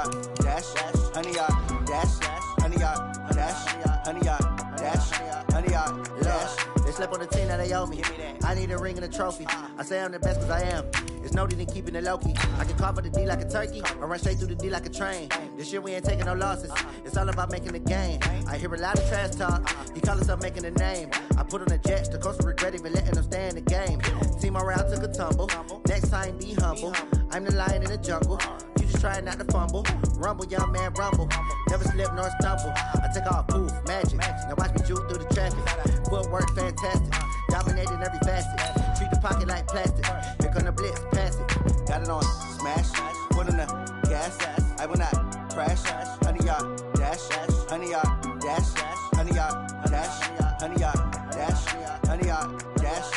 yard dash, 100 yard dash, 100 yard dash, 100 yard dash, 100 yard dash. They slept on the team that they owe me. I need a ring and a trophy. I say I'm the best cause I am. It's no need in keeping it low-key. I can carve up the D like a turkey or run straight through the D like a train. This year we ain't taking no losses. It's all about making the game. I hear a lot of trash talk. He call himself making a name. I put on the Jets. The coach will regret even letting them stay in the game. Team morale took a tumble. Next time be humble. I'm the lion in the jungle. You just try not to fumble. Rumble, young man, rumble. Never slip nor stumble. I take off, poof, magic. Now watch me juke through the traffic. Footwork fantastic. Dominating every facet. Treat the pocket like plastic. Here come the blitz, pass it. Got it on, smash. Put in the gas. I will not crash. 100 yard dash. 100 yard dash. 100 yard dash. 100 yard dash. 100 yard dash.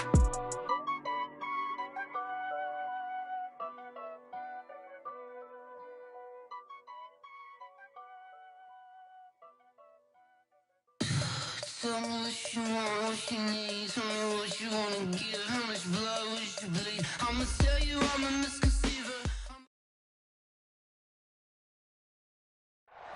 Tell me what you want, what you need. Tell me what you wanna give. How much blood would you bleed? I'ma tell you I'm a misconceiver.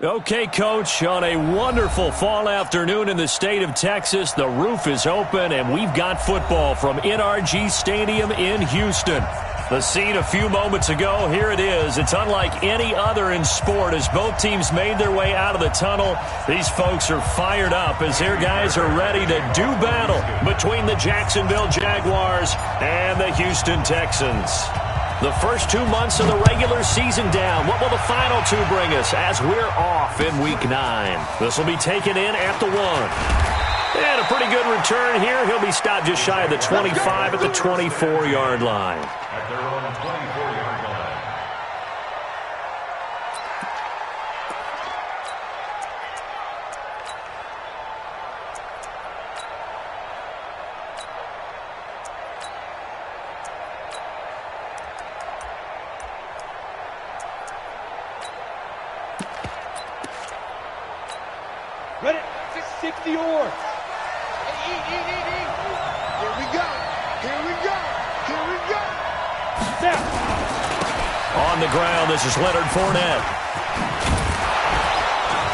Okay, Coach, on a wonderful fall afternoon in the state of Texas, the roof is open, and we've got football from NRG Stadium in Houston. The scene a few moments ago, here it is. It's unlike any other in sport as both teams made their way out of the tunnel. These folks are fired up as their guys are ready to do battle between the Jacksonville Jaguars and the Houston Texans. The first 2 months of the regular season down. What will the final two bring us as we're off in Week 9? This will be taken in at the 1. And a pretty good return here. He'll be stopped just shy of the 25 at the 24-yard line. At their own 24-yard line. Ready? 60 or. Here we go. Here we go. Here we go. Now. On the ground, this is Leonard Fournette.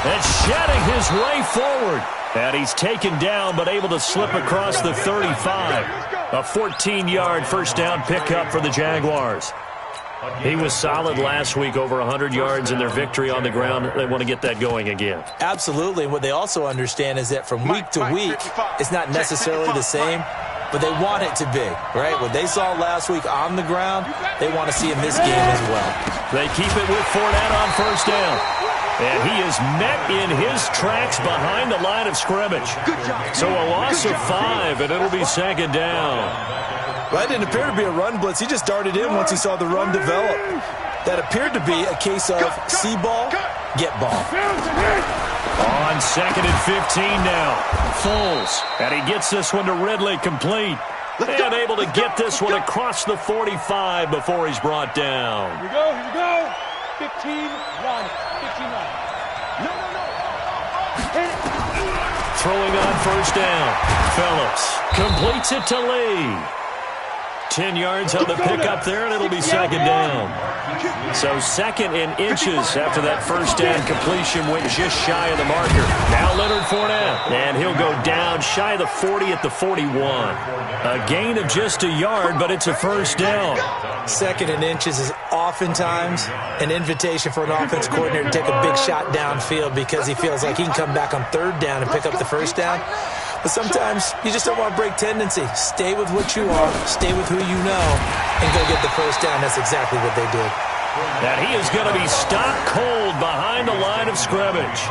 And shedding his way forward. And he's taken down but able to slip across the 35. A 14-yard first down pickup for the Jaguars. He was solid last week, over 100 yards in their victory on the ground. They want to get that going again. Absolutely. What they also understand is that from week to week, it's not necessarily the same, but they want it to be, right? What they saw last week on the ground, they want to see in this game as well. They keep it with Fournette on first down. And he is met in his tracks behind the line of scrimmage. So a loss of 5, and it'll be second down. Well, that didn't appear to be a run blitz. He just darted in once he saw the run develop. That appeared to be a case of see ball, get ball. On second and 15 now. Foles. And he gets this one to Ridley complete. And able to get this one across the 45 before he's brought down. Here we go. Here we go. 15, run. 15, run. No. Hit it. Throwing on first down. Phillips completes it to Lee. 10 yards on the pickup there, and it'll be second down. So second in inches after that first down completion went just shy of the marker. Now Leonard Fournette, and he'll go down shy of the 40 at the 41. A gain of just a yard, but it's a first down. Second in inches is oftentimes an invitation for an offense coordinator to take a big shot downfield because he feels like he can come back on third down and pick up the first down. But sometimes you just don't want to break tendency. Stay with what you are, stay with who you know, and go get the first down. That's exactly what they did. And he is going to be stopped cold behind the line of scrimmage.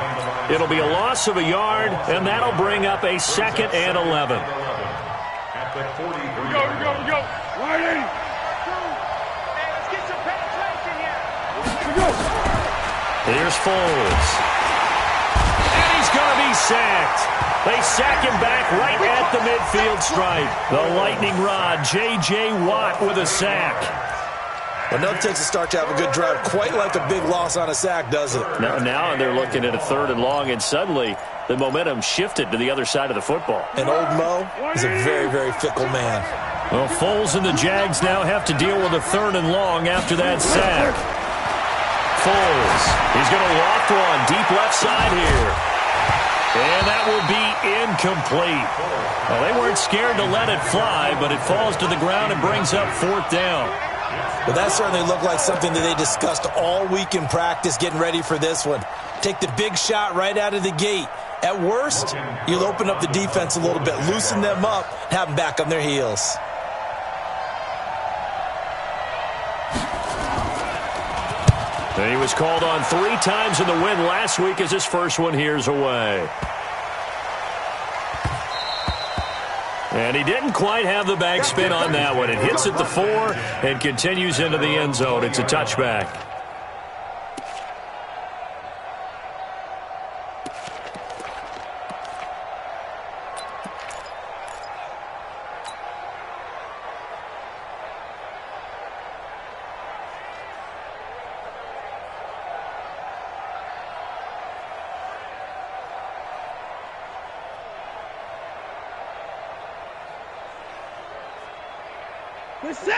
It'll be a loss of a yard, and that'll bring up a second and 11. At the 40. Here we go. Righty. Let's get some penetration here. Here we go. Here's Foles. And he's going to be sacked. They sack him back right at the midfield stripe. The lightning rod, J.J. Watt with a sack. Well, no Texas start to have a good drive. Quite like a big loss on a sack, does it? Now they're looking at a third and long, and suddenly the momentum shifted to the other side of the football. And old Mo is a very, very fickle man. Well, Foles and the Jags now have to deal with a third and long after that sack. Foles. He's going to loft one deep left side here. And that will be incomplete. Well, they weren't scared to let it fly, but it falls to the ground and brings up 4th down. Well, that certainly looked like something that they discussed all week in practice getting ready for this one. Take the big shot right out of the gate. At worst, you'll open up the defense a little bit, loosen them up, and have them back on their heels. And he was called on 3 times in the win last week as his first one here's away. And he didn't quite have the backspin on that one. It hits at the 4 and continues into the end zone. It's a touchback.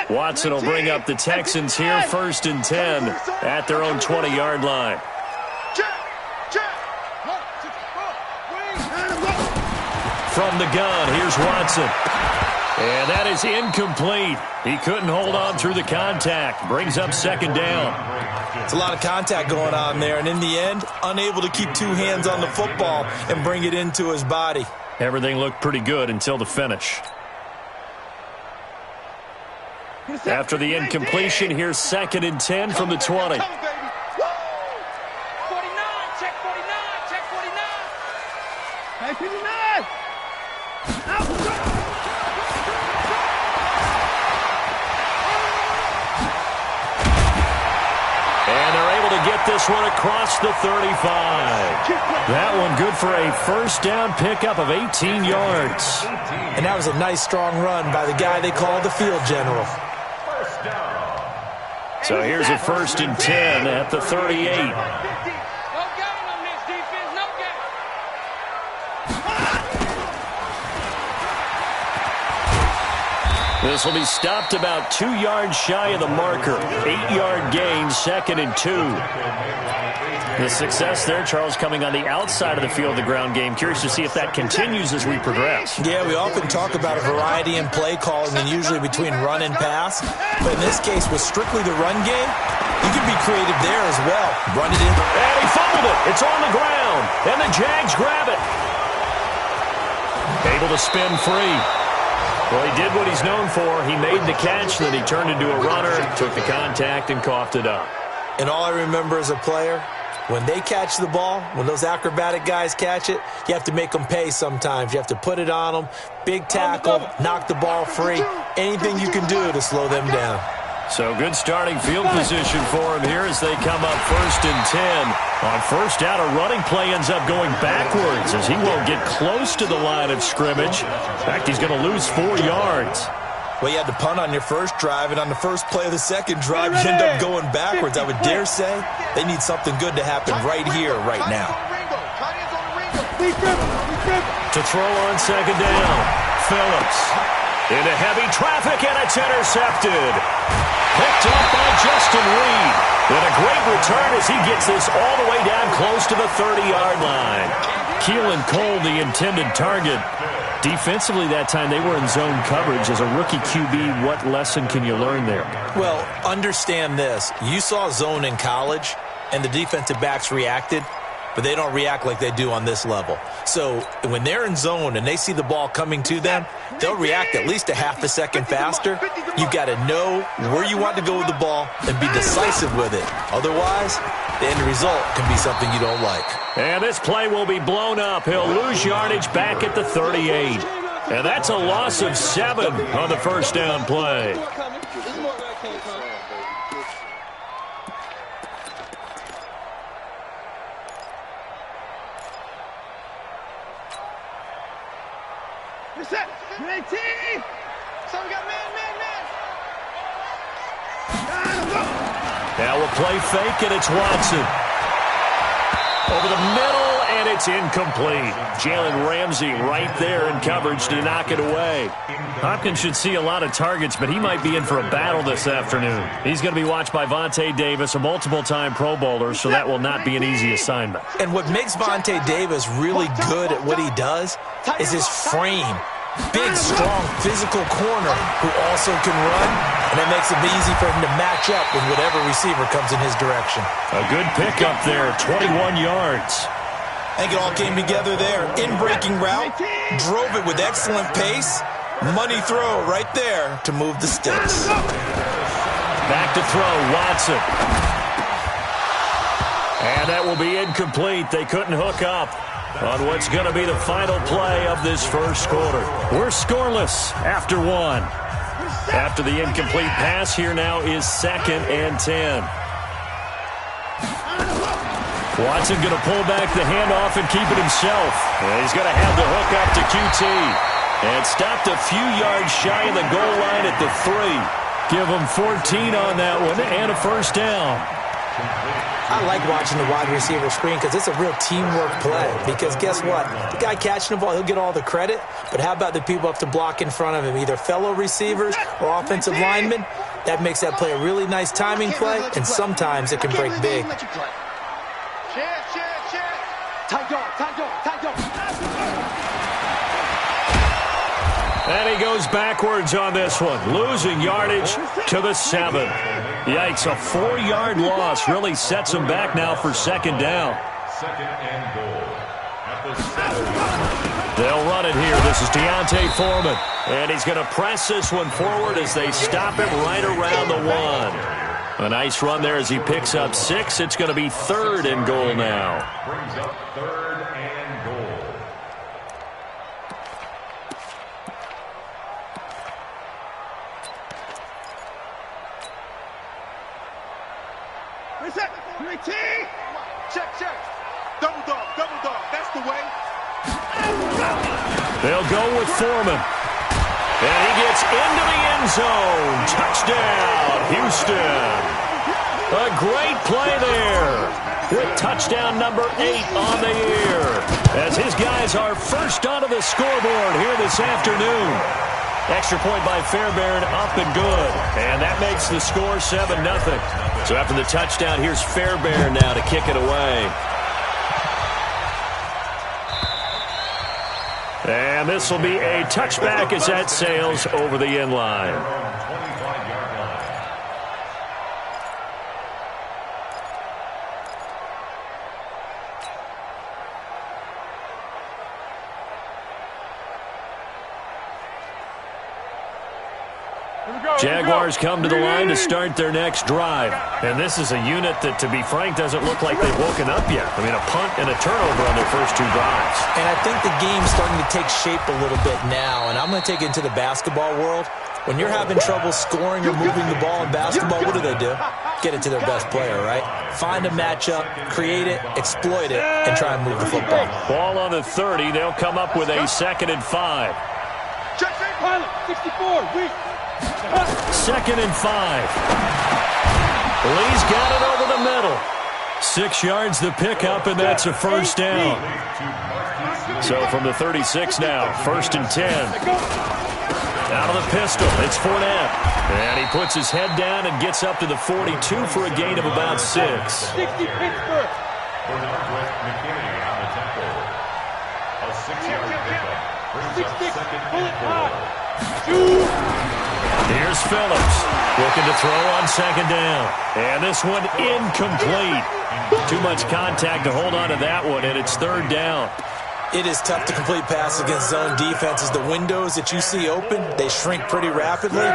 Watson will bring up the Texans here, 1st and 10 at their own 20-yard line. From the gun, here's Watson. And that is incomplete. He couldn't hold on through the contact. Brings up 2nd down. It's a lot of contact going on there, and in the end, unable to keep 2 hands on the football and bring it into his body. Everything looked pretty good until the finish. After the incompletion, here's 2nd and 10 from the 20. 49, check 49, check 49. Hey, 59. And they're able to get this one across the 35. That one good for a 1st down pickup of 18 yards. And that was a nice, strong run by the guy they call the field general. So here's a 1st and 10 at the 38. No gain on this defense, no gain. This will be stopped about 2 yards shy of the marker. 8-yard gain, 2nd and 2. The success there, Charles, coming on the outside of the field, the ground game. Curious to see if that continues as we progress. Yeah, we often talk about a variety in play calling and usually between run and pass. But in this case, with strictly the run game, you can be creative there as well. Run it in. And he fumbled it. It's on the ground. And the Jags grab it. Able to spin free. Well, he did what he's known for. He made the catch, then he turned into a runner, took the contact, and coughed it up. And all I remember as a player, when they catch the ball, when those acrobatic guys catch it, you have to make them pay sometimes. You have to put it on them, big tackle, knock the ball free. Anything you can do to slow them down. So good starting field position for him here as they come up 1st and 10. On 1st down, a running play ends up going backwards as he won't get close to the line of scrimmage. In fact, he's going to lose 4 yards. Well, you had to punt on your first drive, and on the first play of the second drive, you end up going backwards. I would dare say they need something good to happen right here, right now. To throw on 2nd down, Phillips. Into heavy traffic, and it's intercepted. Picked up by Justin Reed. And a great return as he gets this all the way down close to the 30-yard line. Keelan Cole, the intended target. Defensively that time, they were in zone coverage. As a rookie QB, what lesson can you learn there? Well, understand this. You saw zone in college, and the defensive backs reacted, but they don't react like they do on this level. So when they're in zone and they see the ball coming to them, they'll react at least a half a second faster. You've got to know where you want to go with the ball and be decisive with it. Otherwise, the end result can be something you don't like. And this play will be blown up. He'll lose yardage back at the 38. And that's a loss of 7 on the 1st down play. Now we'll play fake, and it's Watson. Over the middle, and and it's incomplete. Jalen Ramsey right there in coverage to knock it away. Hopkins should see a lot of targets, but he might be in for a battle this afternoon. He's going to be watched by Vontae Davis, a multiple-time Pro Bowler, so that will not be an easy assignment. And what makes Vontae Davis really good at what he does is his frame. Big, strong, physical corner who also can run, and it makes it easy for him to match up with whatever receiver comes in his direction. A good pickup there, 21 yards. I think it all came together there. In-breaking route, drove it with excellent pace. Money throw right there to move the sticks. Back to throw, Watson. And that will be incomplete. They couldn't hook up on what's going to be the final play of this first quarter. We're scoreless after one. After the incomplete pass, here now is 2nd and 10. Watson going to pull back the handoff and keep it himself. And he's going to have the hook up to QT. And stopped a few yards shy of the goal line at the 3. Give him 14 on that one and a first down. I like watching the wide receiver screen because it's a real teamwork play. Because guess what? The guy catching the ball, he'll get all the credit. But how about the people up to block in front of him, either fellow receivers or offensive linemen? That makes that play a really nice timing play, and sometimes it can break big. And he goes backwards on this one, losing yardage to the 7. Yikes, a 4-yard loss really sets him back now for 2nd down. 2nd and goal at the 7. They'll run it here. This is Deontay Foreman. And he's going to press this one forward as they stop him right around the 1. A nice run there as he picks up 6. It's going to be 3rd and goal now. Brings up 3rd and goal. Check. Double dog. That's the way. They'll go with Foreman. And he gets into the end zone. Touchdown, Houston. A great play there with touchdown number 8 on the year. As his guys are first onto the scoreboard here this afternoon. Extra point by Fairbairn, up and good. And that makes the score 7-0. So after the touchdown, here's Fairbairn now to kick it away. And this will be a touchback as that sails over the end line. Jaguars come to the line to start their next drive. And this is a unit that, to be frank, doesn't look like they've woken up yet. I mean, a punt and a turnover on their first 2 drives. And I think the game's starting to take shape a little bit now. And I'm going to take it into the basketball world. When you're having trouble scoring or moving the ball in basketball, what do? Get it to their best player, right? Find a matchup, create it, exploit it, and try and move the football. Ball on the 30. They'll come up with a 2nd and 5. Check, pilot, 64, weak. 2nd and 5. Lee's got it over the middle. 6 yards the pickup, and that's a first down. So from the 36 now, 1st and 10. Out of the pistol, it's Fournette. And he puts his head down and gets up to the 42 for a gain of about 6. 60 Pittsburgh. McKinney on the tackle. A 6-yard pickup. Brings up 2nd and 4. Here's Phillips looking to throw on 2nd down. And this one incomplete. Too much contact to hold on to that one, and it's 3rd down. It is tough to complete passes against zone defenses. The windows that you see open, they shrink pretty rapidly.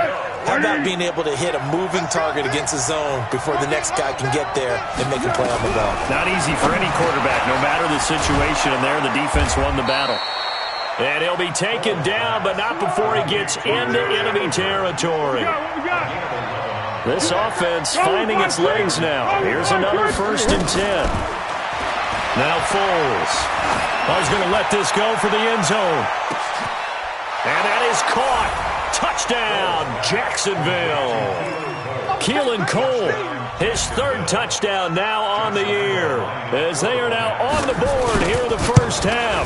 How about being able to hit a moving target against a zone before the next guy can get there and make a play on the ball? Not easy for any quarterback, no matter the situation, and there the defense won the battle. And he'll be taken down, but not before he gets into enemy territory. This offense finding its legs now. Here's another 1st and 10. Now Foles. He's going to let this go for the end zone. And that is caught. Touchdown, Jacksonville. Keelan Cole His third touchdown now on the year, as they are now on the board here in the first half.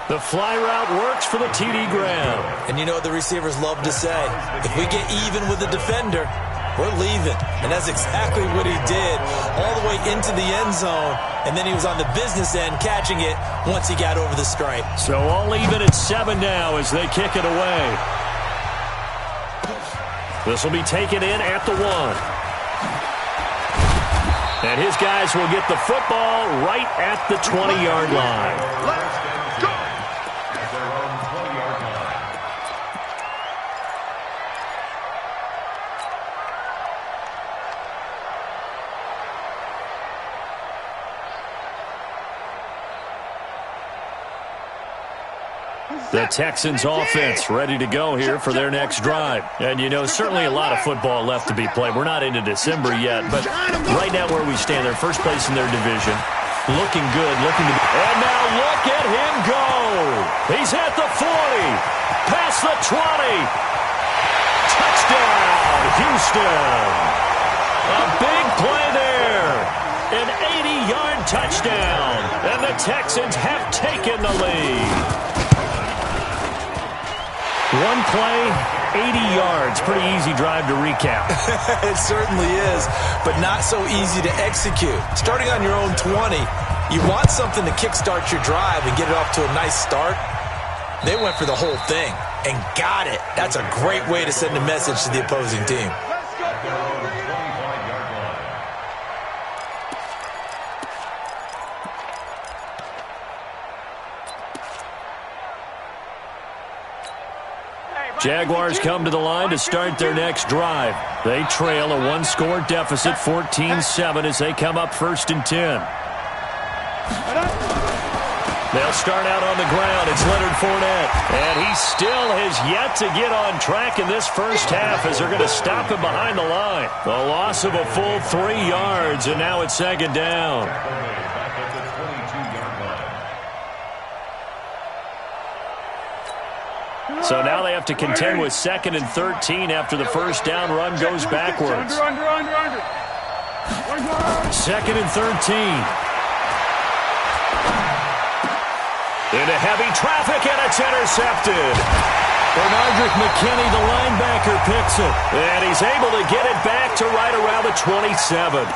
The fly route works for the TD Graham. And you know what the receivers love to say? If we get even with the defender, we're leaving. And that's exactly what he did, all the way into the end zone. And then he was on the business end catching it once he got over the stripe. So all even at 7 now as they kick it away. This will be taken in at the 1. And his guys will get the football right at the 20-yard line. The Texans offense ready to go here for their next drive. And, you know, certainly a lot of football left to be played. We're not into December yet, but right now where we stand, they're first place in their division. Looking good, looking to be... And now look at him go. He's at the 40, past the 20. Touchdown, Houston. A big play there. An 80-yard touchdown. And the Texans have taken the lead. One play, 80 yards. Pretty easy drive to recap. It certainly is, but not so easy to execute. Starting on your own 20, you want something to kickstart your drive and get it off to a nice start. They went for the whole thing and got it. That's a great way to send a message to the opposing team. Jaguars come to the line to start their next drive. They trail a one-score deficit, 14-7, as they come up 1st and 10. They'll start out on the ground. It's Leonard Fournette. And he still has yet to get on track in this first half as they're going to stop him behind the line. A loss of a full 3 yards, and now it's 2nd down. So now they have to contend with 2nd and 13 after the first down run goes backwards. 2nd and 13. Into heavy traffic, and it's intercepted. Bernardrick McKinney, the linebacker, picks it. And he's able to get it back to right around the 27.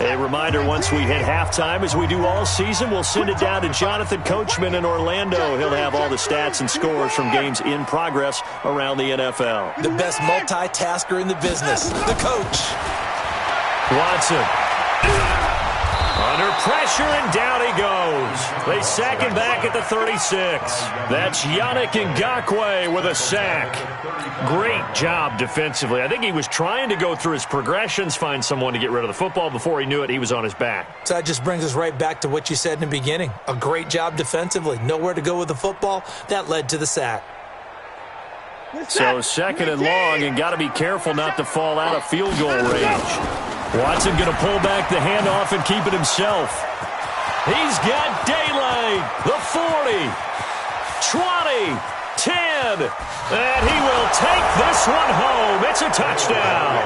A reminder, once we hit halftime, as we do all season, we'll send it down to Jonathan Coachman in Orlando. He'll have all the stats and scores from games in progress around the NFL. The best multitasker in the business, the coach. Watson. Under pressure, and down he goes. They sack him back at the 36. That's Yannick Ngakoue with a sack. Great job defensively. I think he was trying to go through his progressions, find someone to get rid of the football. Before he knew it, he was on his back. So that just brings us right back to what you said in the beginning. A great job defensively. Nowhere to go with the football. That led to the sack. So 2nd and long, and got to be careful not to fall out of field goal range. Watson going to pull back the handoff and keep it himself. He's got daylight. The 40, 20, 10, and he will take this one home. It's a touchdown.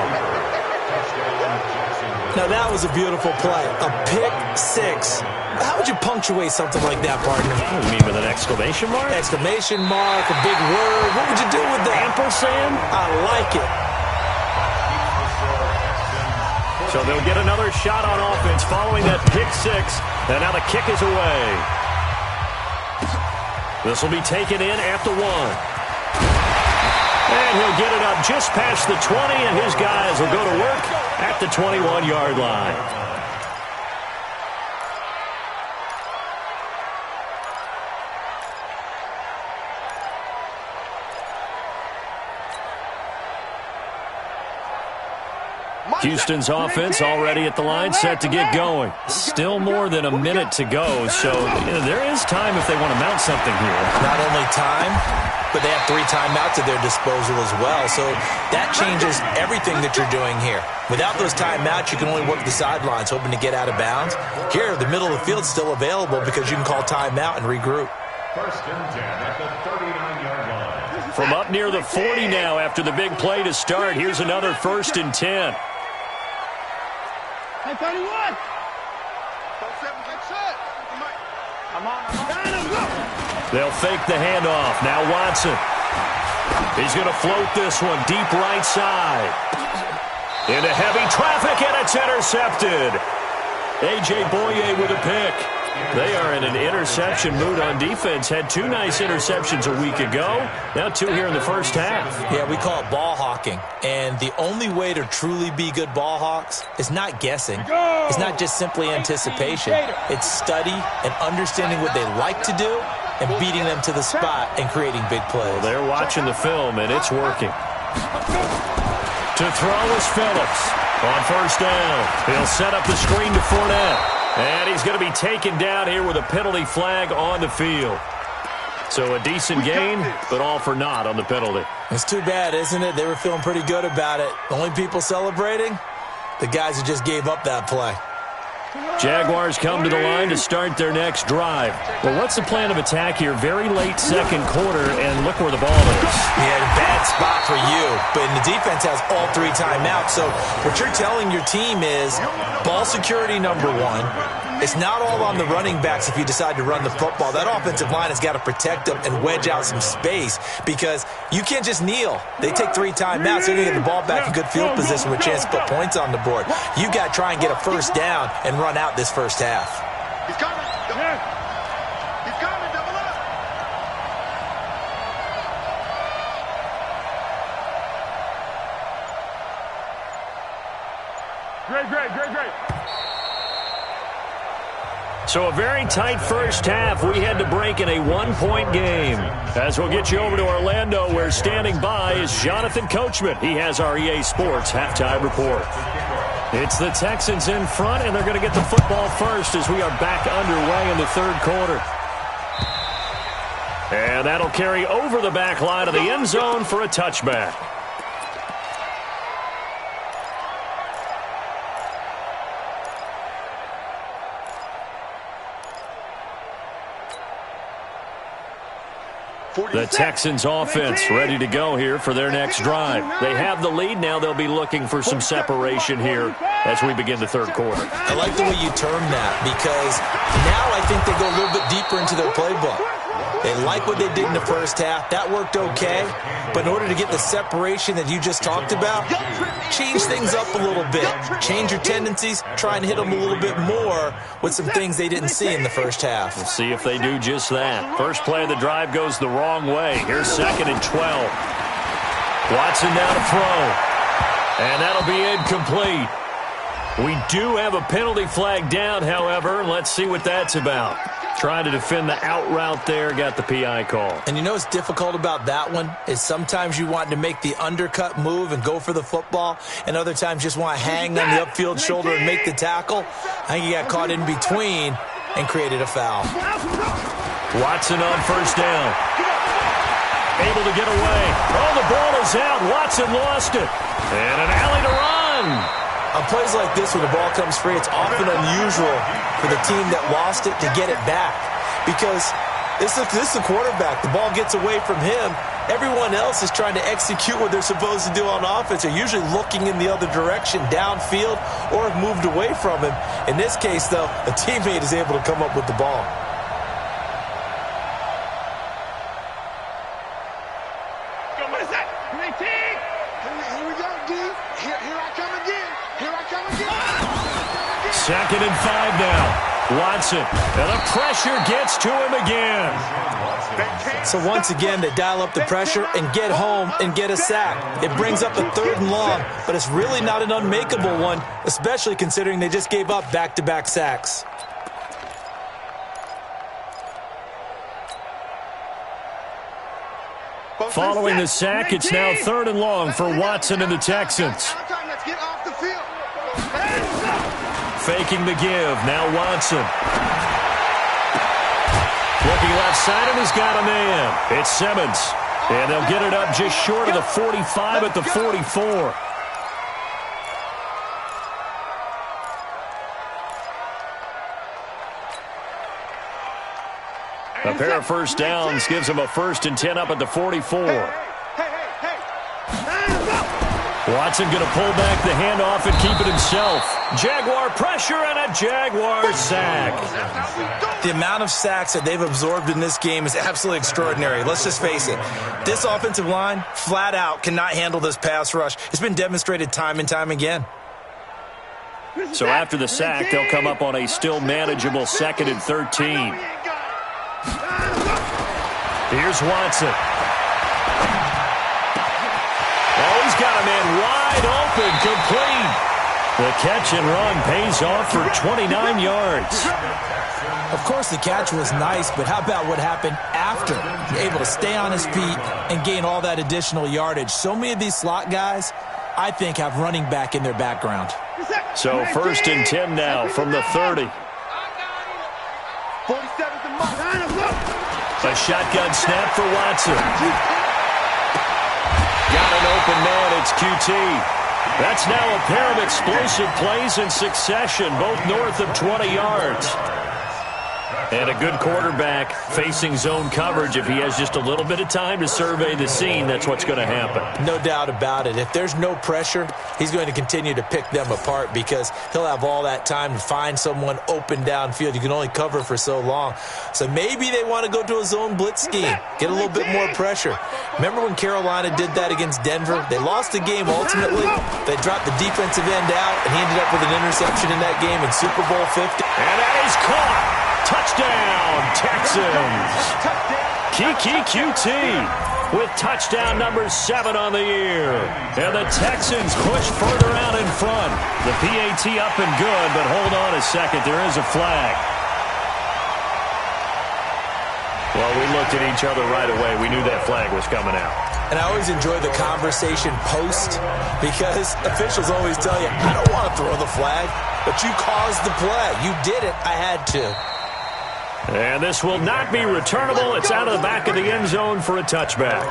Now that was a beautiful play. A pick six. How would you punctuate something like that, partner? What do you mean, with an exclamation mark? Exclamation mark, a big word. What would you do with that? Ampersand? I like it. So they'll get another shot on offense following that pick six. And now the kick is away. This will be taken in at the 1. And he'll get it up just past the 20, and his guys will go to work at the 21-yard line. Houston's offense already at the line, set to get going. Still more than a minute to go, so there is time if they want to mount something here. Not only time, but they have 3 timeouts at their disposal as well, so that changes everything that you're doing here. Without those timeouts, you can only work the sidelines, hoping to get out of bounds. Here, the middle of the field's still available because you can call timeout and regroup. First and 10 at the 39-yard line. From up near the 40 now after the big play to start, here's another 1st and 10. Hey, 31. They'll fake the handoff. Now Watson. He's going to float this one deep right side. Into heavy traffic, and it's intercepted. A.J. Boye with a pick. They are in an interception mood on defense. Had 2 nice interceptions a week ago. Now 2 here in the first half. Yeah, we call it ball hawking. And the only way to truly be good ball hawks is not guessing. It's not just simply anticipation. It's study and understanding what they like to do and beating them to the spot and creating big plays. Well, they're watching the film, and it's working. To throw is Phillips. On first down, he'll set up the screen to Fournette. And he's going to be taken down here with a penalty flag on the field. So a decent gain, but all for naught on the penalty. It's too bad, isn't it? They were feeling pretty good about it. The only people celebrating, the guys who just gave up that play. Jaguars come to the line to start their next drive. Well, what's the plan of attack here? Very late second quarter, and look where the ball is. Yeah, a bad spot for you, but the defense has all 3 timeouts. So what you're telling your team is ball security number 1. It's not all on the running backs if you decide to run the football. That offensive line has got to protect them and wedge out some space because you can't just kneel. They take 3 timeouts. They're going to get the ball back in good field position with a chance to put points on the board. You got to try and get a first down and run out this first half. He's coming. He's coming. Double up. Great. So a very tight first half. We had to break in a 1-point game. As we'll get you over to Orlando, where standing by is Jonathan Coachman. He has our EA Sports halftime report. It's the Texans in front, and they're going to get the football first as we are back underway in the third quarter. And that'll carry over the back line of the end zone for a touchback. The Texans offense ready to go here for their next drive. They have the lead. Now they'll be looking for some separation here as we begin the third quarter. I like the way you term that because now I think they go a little bit deeper into their playbook. They like what they did in the first half. That worked okay. But in order to get the separation that you just talked about, change things up a little bit. Change your tendencies. Try and hit them a little bit more with some things they didn't see in the first half. We'll see if they do just that. First play of the drive goes the wrong way. Here's 2nd and 12. Watson now to throw. And that'll be incomplete. We do have a penalty flag down, however. Let's see what that's about. Trying to defend the out route there, got the PI call. And you know what's difficult about that one is sometimes you want to make the undercut move and go for the football, and other times just want to hang on the upfield shoulder and make the tackle. I think he got caught in between and created a foul. Watson on first down. Able to get away. Oh, the ball is out. Watson lost it. And an alley to run. On plays like this, when the ball comes free, it's often unusual for the team that lost it to get it back. Because this is the quarterback. The ball gets away from him. Everyone else is trying to execute what they're supposed to do on offense. They're usually looking in the other direction, downfield, or have moved away from him. In this case, though, a teammate is able to come up with the ball. What is that? 19! Here we go, D. Here I come again. 2nd and 5 now. Watson, and the pressure gets to him again. So once again, they dial up the pressure and get home and get a sack. It brings up the 3rd and long, but it's really not an unmakeable one, especially considering they just gave up back-to-back sacks. Following the sack, it's now 3rd and long for Watson and the Texans. Let's get off the field. faking the give. Now Watson. Looking left side, and he's got a man. It's Simmons. And they'll get it up just short of the 45 at the 44. A pair of first downs gives them a 1st and 10 up at the 44. Watson going to pull back the handoff and keep it himself. Jaguar pressure and a Jaguar sack. The amount of sacks that they've absorbed in this game is absolutely extraordinary. Let's just face it. This offensive line, flat out, cannot handle this pass rush. It's been demonstrated time and time again. So after the sack, they'll come up on a still manageable 2nd and 13. Here's Watson. Oh, he's got a man wide open, complete. The catch and run pays off for 29 yards. Of course, the catch was nice, but how about what happened after? Able to stay on his feet and gain all that additional yardage. So many of these slot guys, I think, have running back in their background. So 1st and 10 now from the 30. A shotgun snap for Watson. Got an open man, it's QT. That's now a pair of explosive plays in succession, both north of 20 yards. And a good quarterback facing zone coverage. If he has just a little bit of time to survey the scene, that's what's going to happen. No doubt about it. If there's no pressure, he's going to continue to pick them apart because he'll have all that time to find someone open downfield. You can only cover for so long. So maybe they want to go to a zone blitz scheme, get a little bit more pressure. Remember when Carolina did that against Denver? They lost the game ultimately. They dropped the defensive end out, and he ended up with an interception in that game in Super Bowl 50. And that is caught. Touchdown, Texans. Kiki QT with touchdown number 7 on the year. And the Texans push further out in front. The PAT up and good, but hold on a second. There is a flag. Well, we looked at each other right away. We knew that flag was coming out. And I always enjoy the conversation post because officials always tell you, I don't want to throw the flag, but you caused the play. You did it. I had to. And this will not be returnable. It's out of the back of the end zone for a touchback.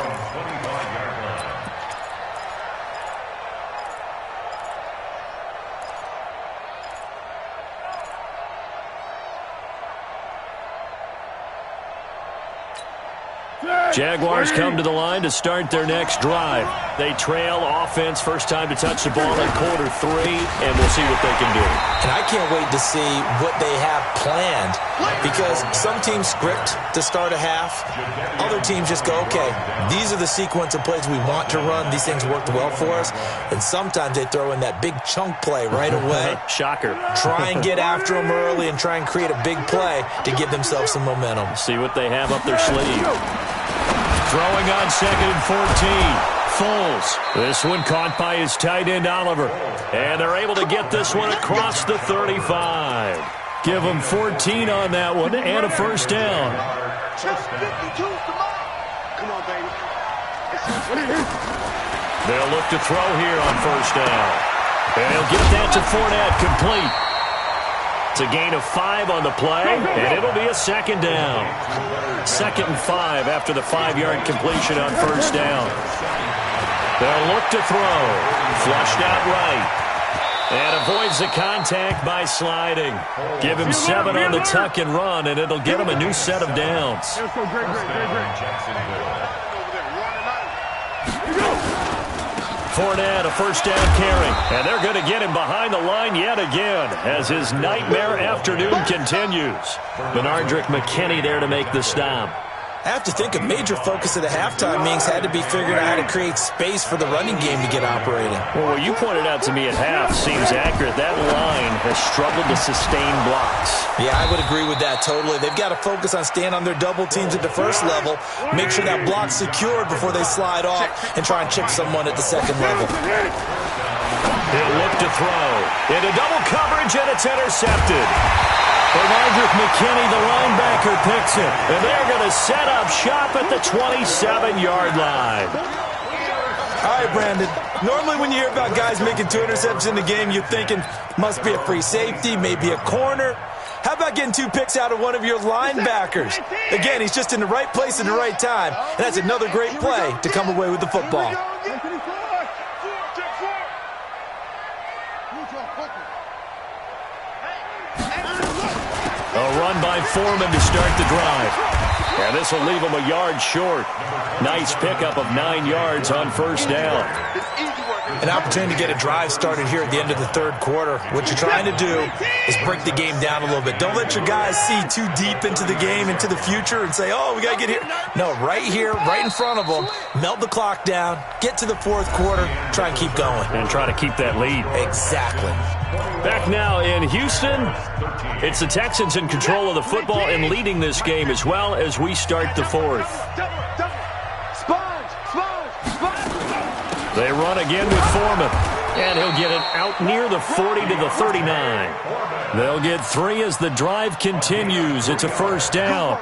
Jaguars come to the line to start their next drive. They trail offense, first time to touch the ball in quarter 3, and we'll see what they can do. And I can't wait to see what they have planned because some teams script to start a half. Other teams just go, okay, these are the sequence of plays we want to run. These things worked well for us. And sometimes they throw in that big chunk play right away. Shocker. Try and get after them early and try and create a big play to give themselves some momentum. See what they have up their sleeve. Throwing on 2nd and 14. Foles. This one caught by his tight end, Oliver. And they're able to get this one across the 35. Give them 14 on that one and a first down. Come on, baby. They'll look to throw here on first down. And he'll get that to Fournette, complete. It's a gain of 5 on the play, and it'll be a 2nd down. 2nd and 5 after the 5-yard completion on first down. They'll look to throw. Flushed out right. And avoids the contact by sliding. Give him 7 on the tuck and run, and it'll get him a new set of downs. Fournette, a first down carry. And they're going to get him behind the line yet again as his nightmare afternoon continues. Benardrick McKinney there to make the stop. I have to think a major focus of the halftime meetings had to be figuring out how to create space for the running game to get operating. Well, what you pointed out to me at half seems accurate. That line has struggled to sustain blocks. Yeah, I would agree with that totally. They've got to focus on staying on their double teams at the first level, make sure that block's secured before they slide off, and try and chip someone at the second level. He'll look to throw. Into double coverage, and it's intercepted. Benardrick McKinney, the linebacker, picks it. And they're going to set up shop at the 27-yard line. All right, Brandon. Normally when you hear about guys making 2 interceptions in the game, you're thinking must be a free safety, maybe a corner. How about getting 2 picks out of one of your linebackers? Again, he's just in the right place at the right time, and that's another great play to come away with the football. A run by Foreman to start the drive. And this will leave him a yard short. Nice pickup of 9 yards on first down. An opportunity to get a drive started here at the end of the third quarter. What you're trying to do is break the game down a little bit. Don't let your guys see too deep into the game, into the future, and say, oh, we got to get here. No, right here, right in front of them, melt the clock down, get to the fourth quarter, try and keep going. And try to keep that lead. Exactly. Back now in Houston, it's the Texans in control of the football and leading this game as well as we start the fourth. They run again with Foreman, and he'll get it out near the 40 to the 39. They'll get 3 as the drive continues. It's a first down.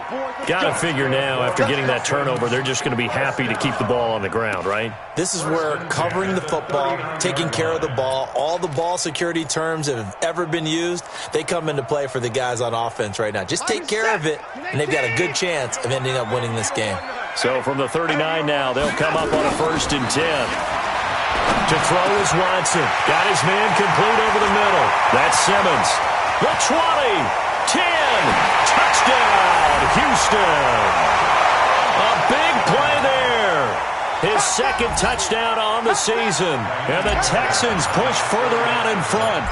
Got to figure now, after getting that turnover, they're just going to be happy to keep the ball on the ground, right? This is where covering the football, taking care of the ball, all the ball security terms that have ever been used, they come into play for the guys on offense right now. Just take care of it, and they've got a good chance of ending up winning this game. So from the 39 now, they'll come up on a 1st and 10. To throw is Watson. Got his man complete over the middle. That's Simmons. The 20, 10, touchdown, Houston. A big play there. His 2nd touchdown on the season. And the Texans push further out in front.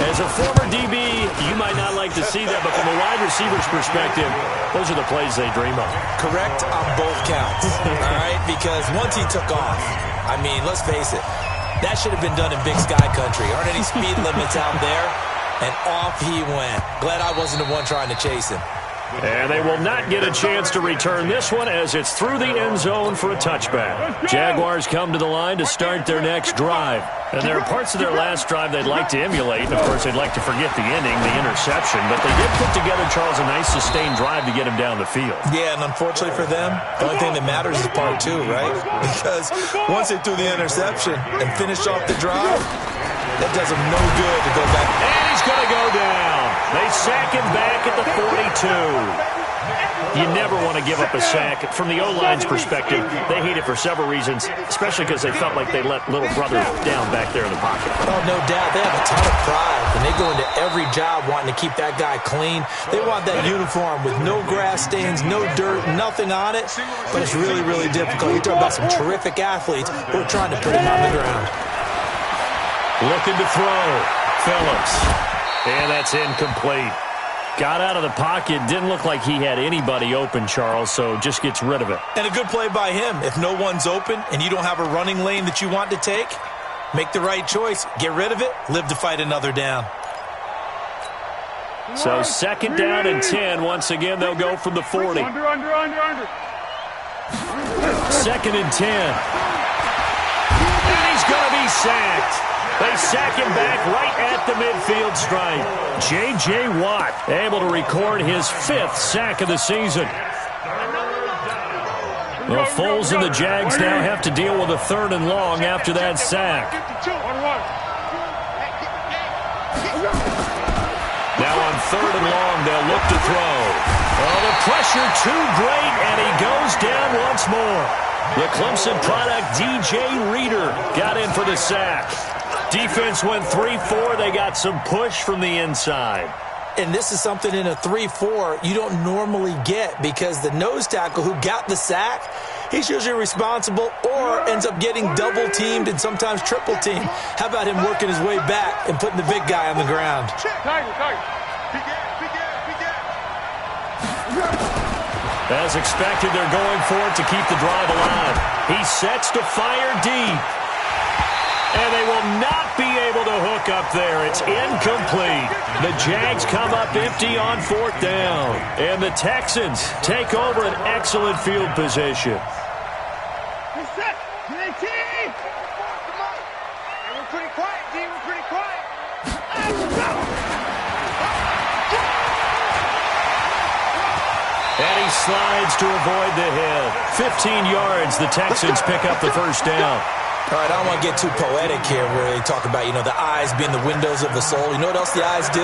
As a former DB, you might not like to see that, but from a wide receiver's perspective, those are the plays they dream of. Correct on both counts, all right? Because once he took off, I mean, let's face it, that should have been done in Big Sky country. Aren't any speed limits out there? And off he went. Glad I wasn't the one trying to chase him. And they will not get a chance to return this one as it's through the end zone for a touchback. Jaguars come to the line to start their next drive. And there are parts of their last drive they'd like to emulate. And, of course, they'd like to forget the ending, the interception. But they did put together, Charles, a nice sustained drive to get him down the field. Yeah, and unfortunately for them, the only thing that matters is part 2, right? Because once they threw the interception and finished off the drive, that does them no good to go back. And he's going to go down. They sack him back at the 42. You never want to give up a sack. From the O-line's perspective, they hate it for several reasons, especially because they felt like they let little brother down back there in the pocket. Oh, no doubt. They have a ton of pride, and they go into every job wanting to keep that guy clean. They want that uniform with no grass stains, no dirt, nothing on it, but it's really, really difficult. You're talking about some terrific athletes who are trying to put him on the ground. Looking to throw. Phillips. And that's incomplete. Got out of the pocket. Didn't look like he had anybody open, Charles, so just gets rid of it. And a good play by him. If no one's open and you don't have a running lane that you want to take, make the right choice. Get rid of it. Live to fight another down. So 2nd down and 10. Once again, they'll go from the 40. Under. 2nd and 10. And he's going to be sacked. They sack him back right at the midfield stripe. J.J. Watt able to record his 5th sack of the season. Well, Foles and the Jags now have to deal with a 3rd and long after that sack. Now on 3rd and long, they'll look to throw. Oh, the pressure too great, and he goes down once more. The Clemson product, DJ Reader, got in for the sack. Defense went 3-4. They got some push from the inside. And this is something in a 3-4 you don't normally get because the nose tackle who got the sack, he's usually responsible or ends up getting double-teamed and sometimes triple-teamed. How about him working his way back and putting the big guy on the ground? As expected, they're going for it to keep the drive alive. He sets to fire deep. And they will not be able to hook up there. It's incomplete. The Jags come up empty on 4th down. And the Texans take over an excellent field position. And he slides to avoid the hit. 15 yards, the Texans pick up the 1st down. All right, I don't want to get too poetic here where they talk about, the eyes being the windows of the soul. You know what else the eyes do?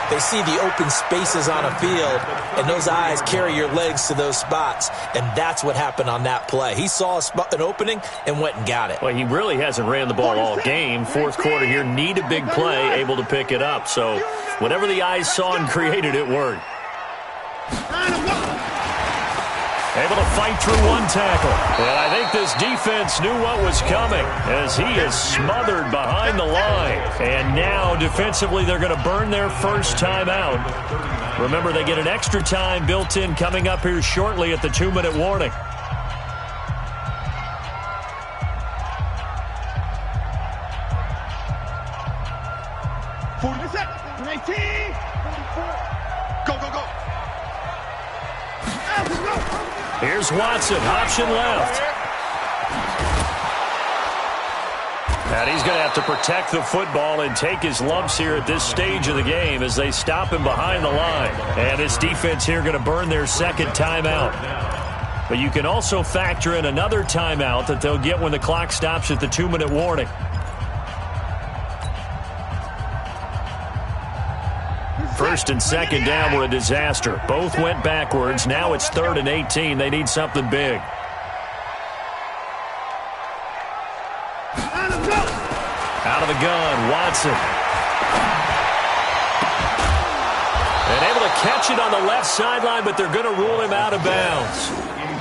They see the open spaces on a field, and those eyes carry your legs to those spots, and that's what happened on that play. He saw an opening and went and got it. Well, he really hasn't ran the ball all game. Fourth quarter here, need a big play, able to pick it up. So whatever the eyes saw and created, it worked. Able to fight through one tackle. And I think this defense knew what was coming as he is smothered behind the line. And now, defensively, they're going to burn their first time out. Remember, they get an extra time built in coming up here shortly at the 2-minute warning. Here's Watson, option left. And he's going to have to protect the football and take his lumps here at this stage of the game as they stop him behind the line. And this defense here going to burn their second timeout. But you can also factor in another timeout that they'll get when the clock stops at the 2-minute warning. First and second down were a disaster. Both went backwards. Now it's 3rd and 18. They need something big. Out of the gun, Watson. And able to catch it on the left sideline, but they're going to rule him out of bounds.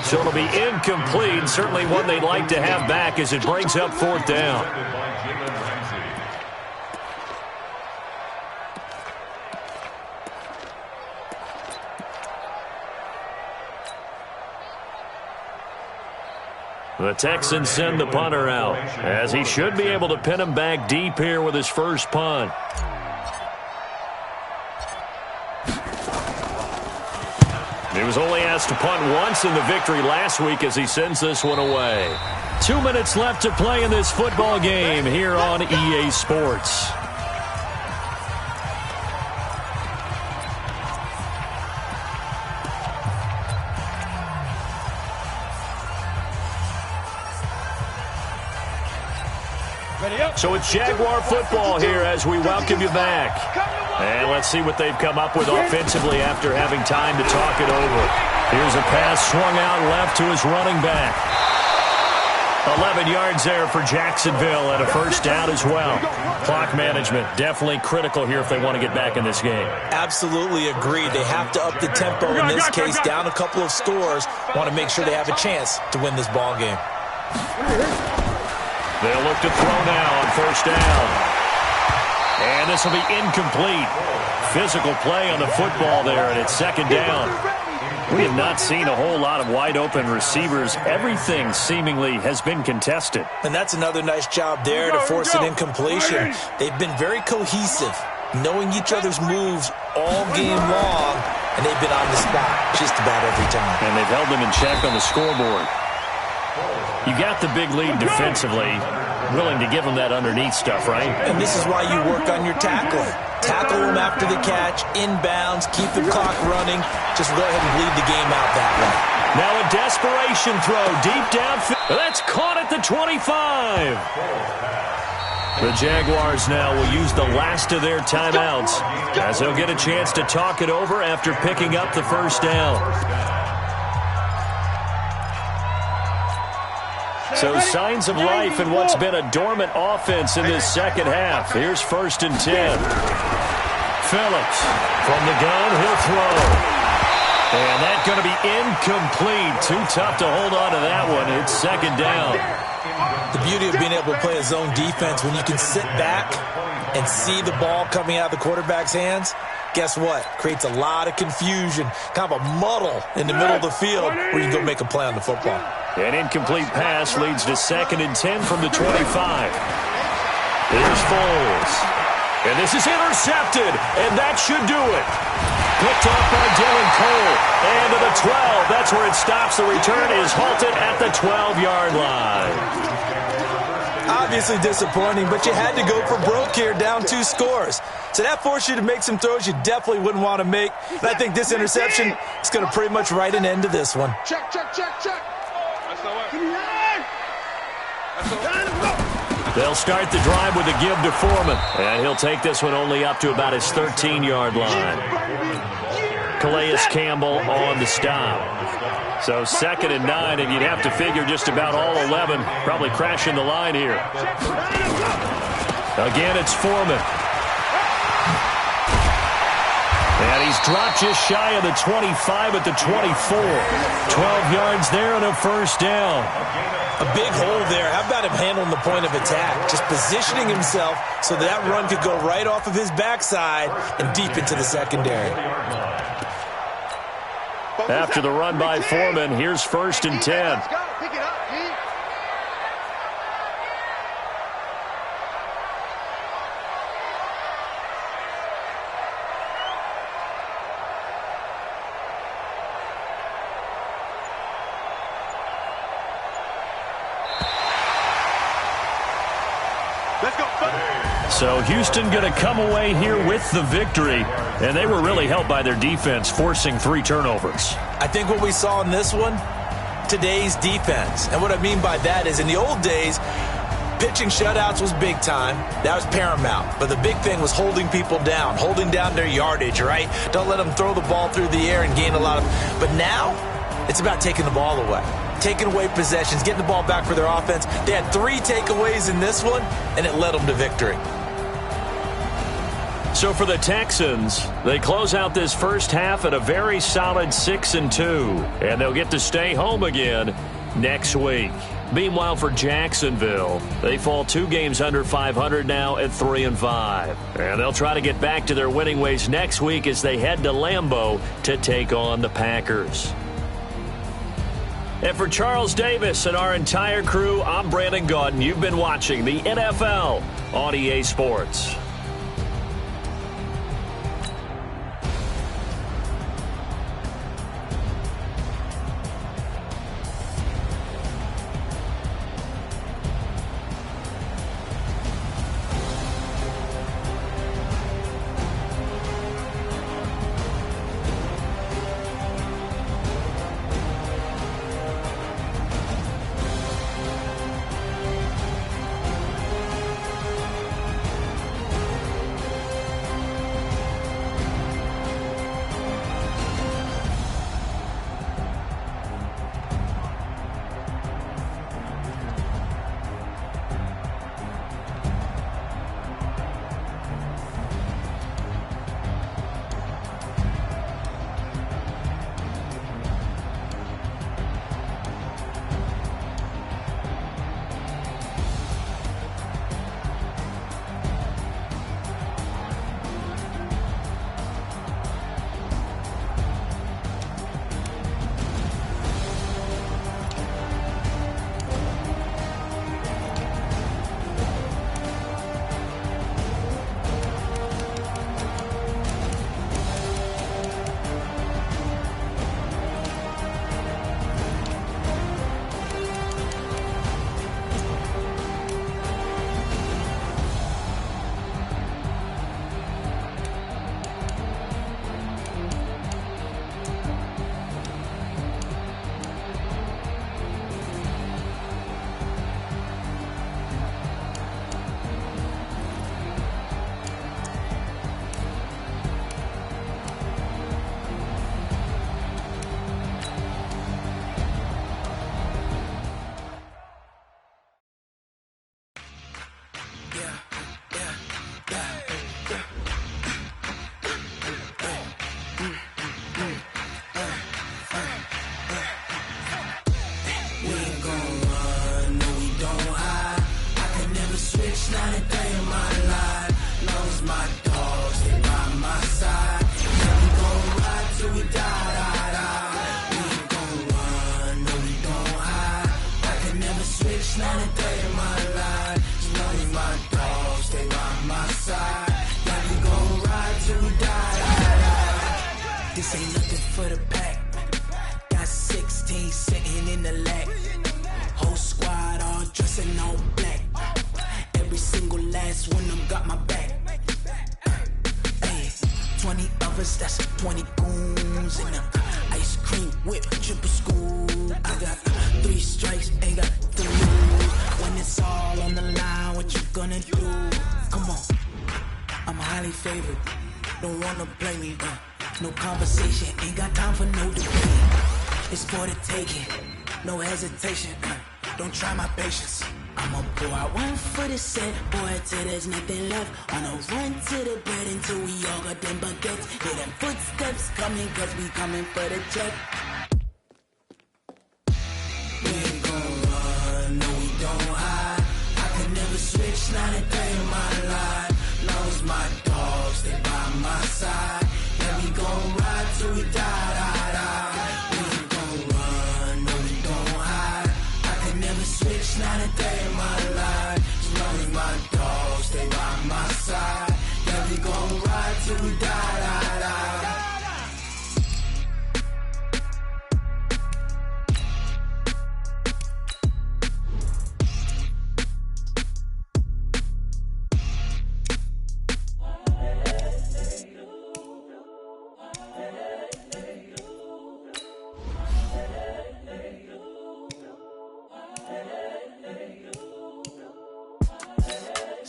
So it'll be incomplete. Certainly one they'd like to have back as it brings up 4th down. The Texans send the punter out, as he should be able to pin him back deep here with his first punt. He was only asked to punt once in the victory last week as he sends this one away. 2 minutes left to play in this football game here on EA Sports. So it's Jaguar football here as we welcome you back. And let's see what they've come up with offensively after having time to talk it over. Here's a pass swung out left to his running back. 11 yards there for Jacksonville and a first down as well. Clock management definitely critical here if they want to get back in this game. Absolutely agreed. They have to up the tempo in this case, down a couple of scores. Want to make sure they have a chance to win this ball game. They'll look to throw now on first down. And this will be incomplete. Physical play on the football there, and it's second down. We have not seen a whole lot of wide-open receivers. Everything seemingly has been contested. And that's another nice job there to force an incompletion. They've been very cohesive, knowing each other's moves all game long, and they've been on the spot just about every time. And they've held them in check on the scoreboard. You got the big lead defensively, willing to give them that underneath stuff, right? And this is why you work on your tackling. Tackle them after the catch, inbounds, keep the clock running. Just go ahead and bleed the game out that way. Now a desperation throw deep downfield. That's caught at the 25. The Jaguars now will use the last of their timeouts as they'll get a chance to talk it over after picking up the first down. So signs of life in what's been a dormant offense in this second half. Here's 1st and 10. Phillips from the gun, he'll throw. And that's going to be incomplete. Too tough to hold on to that one. It's second down. The beauty of being able to play a zone defense when you can sit back and see the ball coming out of the quarterback's hands. Guess what? Creates a lot of confusion, kind of a muddle in the middle of the field where you can go make a play on the football. An incomplete pass leads to 2nd and 10 from the 25. Here's Foles. And this is intercepted, and that should do it. Picked up by Dylan Cole. And to the 12. That's where it stops. The return is halted at the 12-yard line. Obviously disappointing, but you had to go for broke here, down 2 scores. So that forced you to make some throws you definitely wouldn't want to make. And I think this interception is going to pretty much write an end to this one. Check. That's the way. That's the way. They'll start the drive with a give to Foreman. And he'll take this one only up to about his 13-yard line. Calais Campbell on the stop. So 2nd and 9, and you'd have to figure just about all 11 probably crashing the line here. Again, it's Foreman. And he's dropped just shy of the 25 at the 24. 12 yards there and a first down. A big hole there. How about him handling the point of attack? Just positioning himself so that run could go right off of his backside and deep into the secondary. After the run by Foreman, here's 1st and 10. So Houston going to come away here with the victory, and they were really helped by their defense, forcing 3 turnovers. I think what we saw in this one, today's defense. And what I mean by that is in the old days, pitching shutouts was big time. That was paramount. But the big thing was holding people down, holding down their yardage, right? Don't let them throw the ball through the air and gain a lot of... But now, it's about taking the ball away. Taking away possessions, getting the ball back for their offense. They had 3 takeaways in this one, and it led them to victory. So for the Texans, they close out this first half at a very solid 6-2, and they'll get to stay home again next week. Meanwhile, for Jacksonville, they fall 2 games under 500 now at 3-5. And they'll try to get back to their winning ways next week as they head to Lambeau to take on the Packers. And for Charles Davis and our entire crew, I'm Brandon Gaudin. You've been watching the NFL on EA Sports. This ain't nothing for the pack. Got 16 sitting in the lap. Whole squad all dressing all black. Every single last one of them got my back. Hey, 20 of us, that's 20 goons in the ice cream whip, triple school. I got 3 strikes, ain't got 3 moves. When it's It's all on the line, what you gonna do? Come on, I'm highly favored. Don't wanna blame me, no conversation, ain't got time for no debate. It's for the taking, no hesitation, don't try my patience. I'ma pour out one for the set, boy, till there's nothing left. On a run to the bed until we all got them baguettes. Hear them footsteps coming, cause we coming for the check. We ain't gon' run, no we don't hide. I can never switch, not a day in my life. Long as my dogs, they by my side. Yeah, we gon' ride till we die, die, die. We ain't gon' run, no we don't hide. I can never switch, not a day in my life. As long as my dogs, stay by my side. Yeah, we gon' ride till we die, die, die.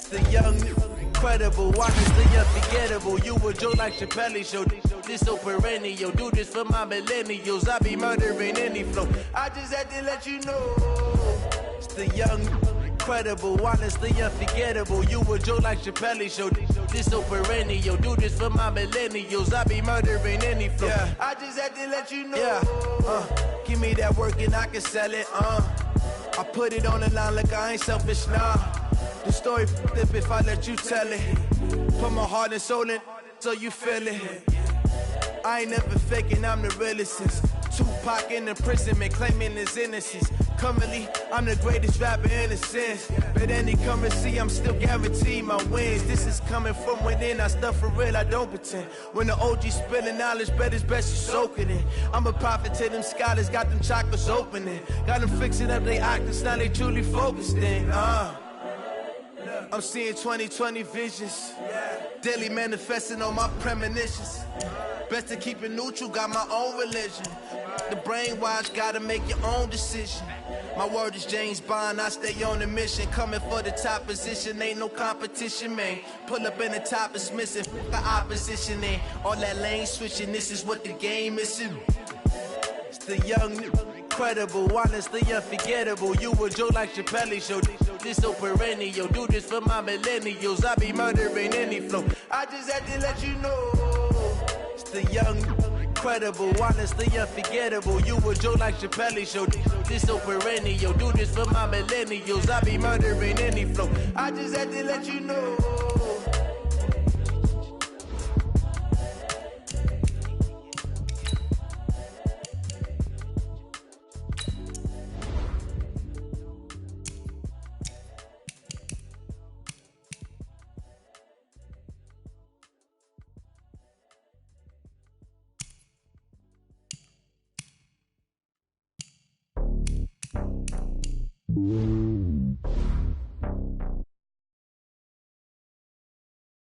The young, incredible, honestly unforgettable. You a Joe like Chappelle show. This so perennial. Do this for my millennials. I be murdering any flow. I just had to let you know. It's the young, incredible, honestly unforgettable. You a Joe like Chappelle show. This so perennial. Do this for my millennials. I be murdering any flow. Yeah. I just had to let you know. Yeah. Give me that work and I can sell it. I put it on the line like I ain't selfish, nah. The story flip if I let you tell it. Put my heart and soul in so you feel it. I ain't never faking, I'm the realest since Tupac in imprisonment, claiming his innocence. Currently, I'm the greatest rapper in a sense. But any currency, I'm still guaranteed my wins. This is coming from within, I stuff for real, I don't pretend. When the OG spilling knowledge, bet it's best you soak it in. I'm a prophet to them scholars, got them chakras opening. Got them fixing up they actors, now they truly focused in. I'm seeing 2020 visions, daily manifesting on my premonitions. Best to keep it neutral, got my own religion. The brainwash, gotta make your own decision. My word is James Bond, I stay on the mission. Coming for the top position, ain't no competition, man. Pull up in the top, it's missing, the opposition ain't. All that lane switching, this is what the game is. It's the young, incredible, honestly unforgettable. You a Joe like Chappelle show. This so perennial. Do this for my millennials. I be murdering any flow. I just had to let you know. It's the young, incredible, honestly unforgettable. You a Joe like Chappelle show. This so perennial. Do this for my millennials. I be murdering any flow. I just had to let you know. Mm-hmm.